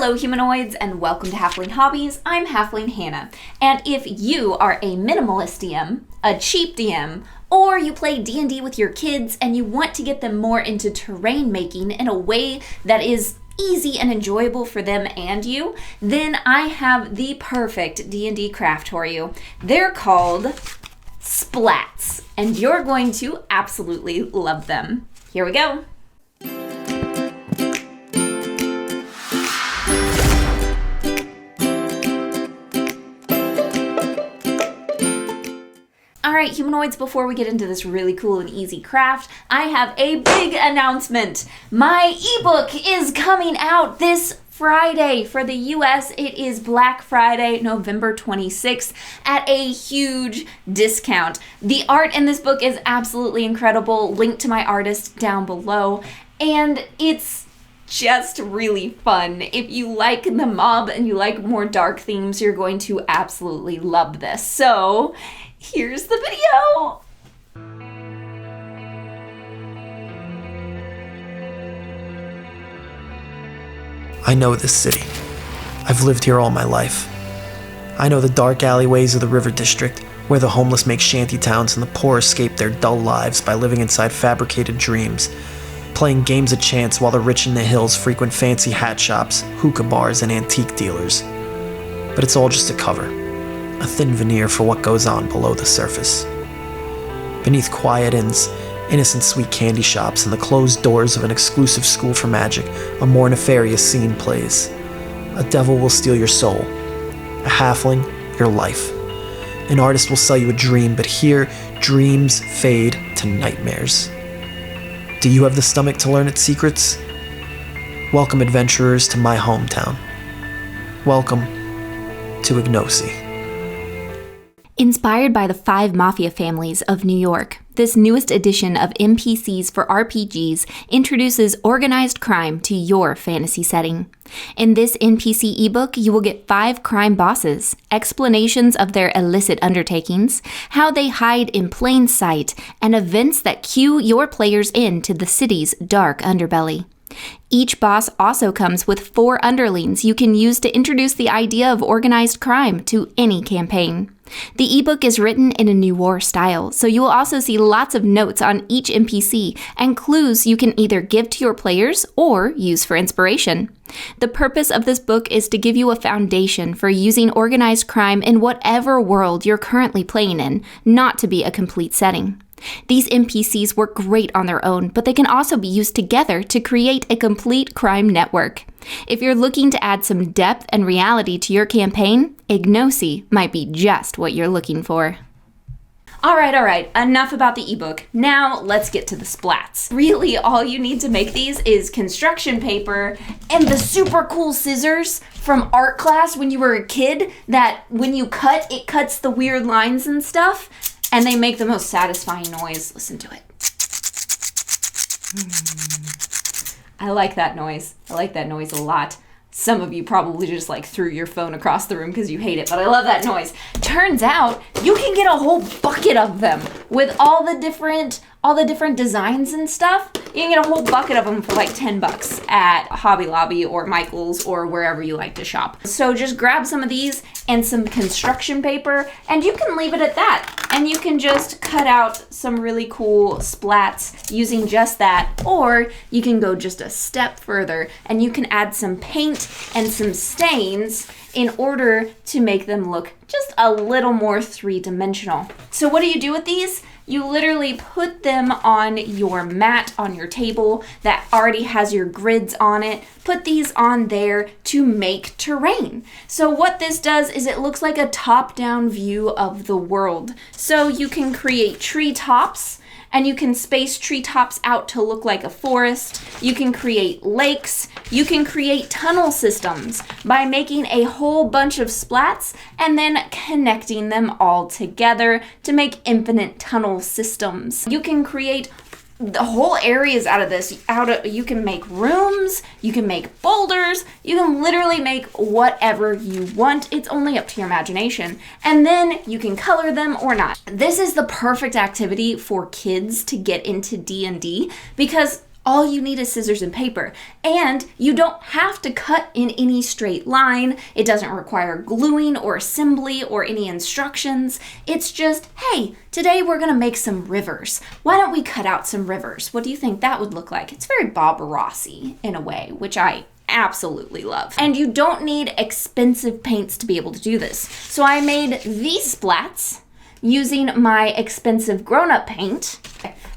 Hello humanoids and welcome to Halfling Hobbies. I'm Halfling Hannah, and if you are a minimalist DM, a cheap DM, or you play D&D with your kids and you want to get them more into terrain making in a way that is easy and enjoyable for them and you, then I have the perfect D&D craft for you. They're called Splats, and you're going to absolutely love them. Here we go. Alright humanoids, before we get into this really cool and easy craft, I have a big announcement. My ebook is coming out this Friday. For the US, it is Black Friday, November 26th, at a huge discount. The art in this book is absolutely incredible. Link to my artist down below. And it's just really fun. If you like the mob and you like more dark themes, you're going to absolutely love this. So, here's the video! I know this city. I've lived here all my life. I know the dark alleyways of the River District, where the homeless make shanty towns and the poor escape their dull lives by living inside fabricated dreams, playing games of chance while the rich in the hills frequent fancy hat shops, hookah bars, and antique dealers. But it's all just a cover, a thin veneer for what goes on below the surface. Beneath quiet inns, innocent sweet candy shops, and the closed doors of an exclusive school for magic, a more nefarious scene plays. A devil will steal your soul, a halfling, your life. An artist will sell you a dream, but here, dreams fade to nightmares. Do you have the stomach to learn its secrets? Welcome, adventurers, to my hometown. Welcome to Ignosi. Inspired by the 5 mafia families of New York, this newest edition of NPCs for RPGs introduces organized crime to your fantasy setting. In this NPC ebook, you will get 5 crime bosses, explanations of their illicit undertakings, how they hide in plain sight, and events that cue your players into the city's dark underbelly. Each boss also comes with 4 underlings you can use to introduce the idea of organized crime to any campaign. The ebook is written in a New War style, so you will also see lots of notes on each NPC and clues you can either give to your players or use for inspiration. The purpose of this book is to give you a foundation for using organized crime in whatever world you're currently playing in, not to be a complete setting. These NPCs work great on their own, but they can also be used together to create a complete crime network. If you're looking to add some depth and reality to your campaign, Ignosi might be just what you're looking for. Alright, enough about the ebook. Now let's get to the splats. Really, all you need to make these is construction paper and the super cool scissors from art class when you were a kid that when you cut, it cuts the weird lines and stuff. And they make the most satisfying noise. Listen to it. I like that noise. I like that noise a lot. Some of you probably just threw your phone across the room because you hate it, but I love that noise. Turns out you can get a whole bucket of them with all the different designs and stuff. You can get a whole bucket of them for $10 at Hobby Lobby or Michael's or wherever you like to shop. So just grab some of these and some construction paper and you can leave it at that. And you can just cut out some really cool splats using just that, or you can go just a step further and you can add some paint and some stains in order to make them look just a little more three-dimensional. So what do you do with these? You literally put them on your mat on your table that already has your grids on it. Put these on there to make terrain. So what this does is it looks like a top-down view of the world. So you can create treetops, and you can space treetops out to look like a forest. You can create lakes. You can create tunnel systems by making a whole bunch of splats and then connecting them all together to make infinite tunnel systems. You can create the whole areas out of this. You can make rooms, you can make boulders, you can literally make whatever you want. It's only up to your imagination. And then you can color them or not. This is the perfect activity for kids to get into D&D because All you need is scissors and paper, and you don't have to cut in any straight line. It doesn't require gluing or assembly or any instructions. It's just, hey, today we're gonna make some rivers. Why don't we cut out some rivers? What do you think that would look like? It's very Bob Rossy in a way, which I absolutely love. And you don't need expensive paints to be able to do this. So I made these splats using my expensive grown-up paint,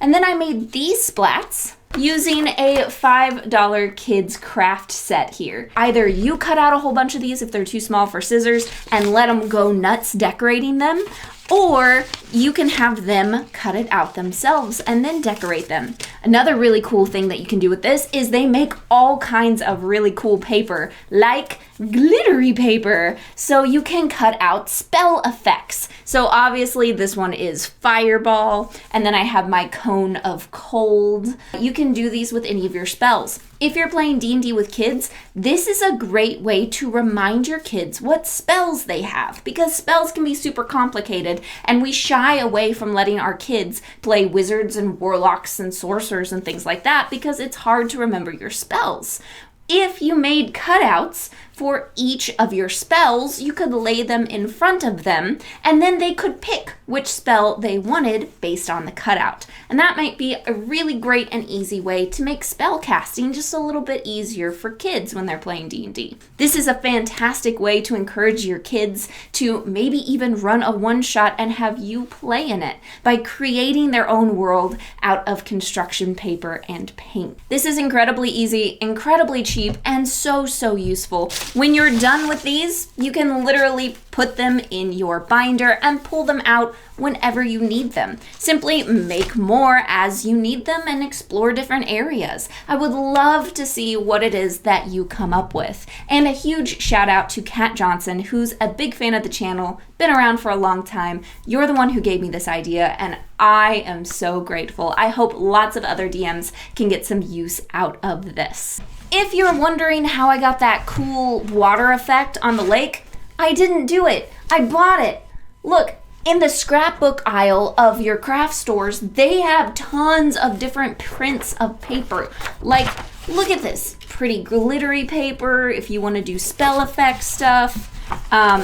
and then I made these splats using a $5 kids craft set here. Either you cut out a whole bunch of these if they're too small for scissors and let them go nuts decorating them, or you can have them cut it out themselves and then decorate them. Another really cool thing that you can do with this is they make all kinds of really cool paper, like glittery paper. So you can cut out spell effects. So obviously this one is fireball, and then I have my cone of cold. You can do these with any of your spells. If you're playing D&D with kids, this is a great way to remind your kids what spells they have, because spells can be super complicated, and we shy away from letting our kids play wizards and warlocks and sorcerers and things like that because it's hard to remember your spells. If you made cutouts for each of your spells, you could lay them in front of them, and then they could pick which spell they wanted based on the cutout. And that might be a really great and easy way to make spell casting just a little bit easier for kids when they're playing D&D. This is a fantastic way to encourage your kids to maybe even run a one-shot and have you play in it by creating their own world out of construction paper and paint. This is incredibly easy, incredibly cheap, and so useful. When you're done with these, you can literally put them in your binder and pull them out whenever you need them. Simply make more as you need them and explore different areas. I would love to see what it is that you come up with. And a huge shout out to Kat Johnson, who's a big fan of the channel, been around for a long time. You're the one who gave me this idea, and I am so grateful. I hope lots of other DMs can get some use out of this. If you're wondering how I got that cool water effect on the lake, I didn't do it. I bought it. Look, in the scrapbook aisle of your craft stores, they have tons of different prints of paper. Like, look at this. Pretty glittery paper if you want to do spell effect stuff.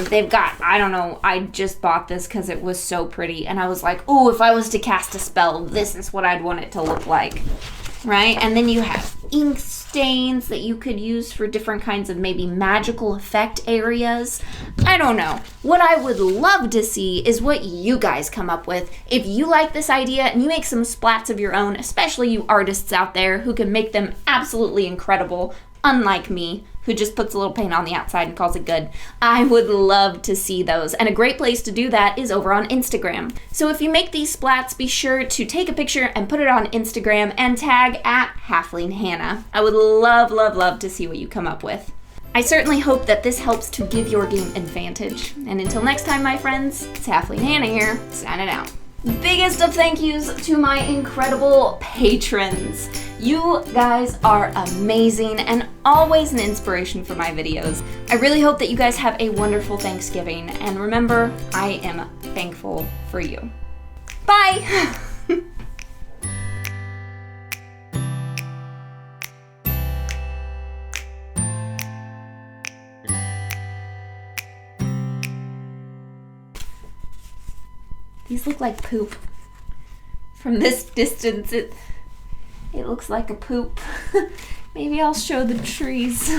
They've got, I don't know, I just bought this because it was so pretty. And I was like, oh, if I was to cast a spell, this is what I'd want it to look like. Right? And then you have ink stains that you could use for different kinds of maybe magical effect areas. I don't know. What I would love to see is what you guys come up with. If you like this idea and you make some splats of your own, especially you artists out there who can make them absolutely incredible, unlike me, who just puts a little paint on the outside and calls it good. I would love to see those. And a great place to do that is over on Instagram. So if you make these splats, be sure to take a picture and put it on Instagram and tag @HalflingHannah. I would love to see what you come up with. I certainly hope that this helps to give your game advantage. And until next time, my friends, it's Halfling Hannah here, signing out. Biggest of thank yous to my incredible patrons. You guys are amazing and always an inspiration for my videos. I really hope that you guys have a wonderful Thanksgiving, and remember, I am thankful for you. Bye! These look like poop. From this distance, it looks like a poop. Maybe I'll show the trees.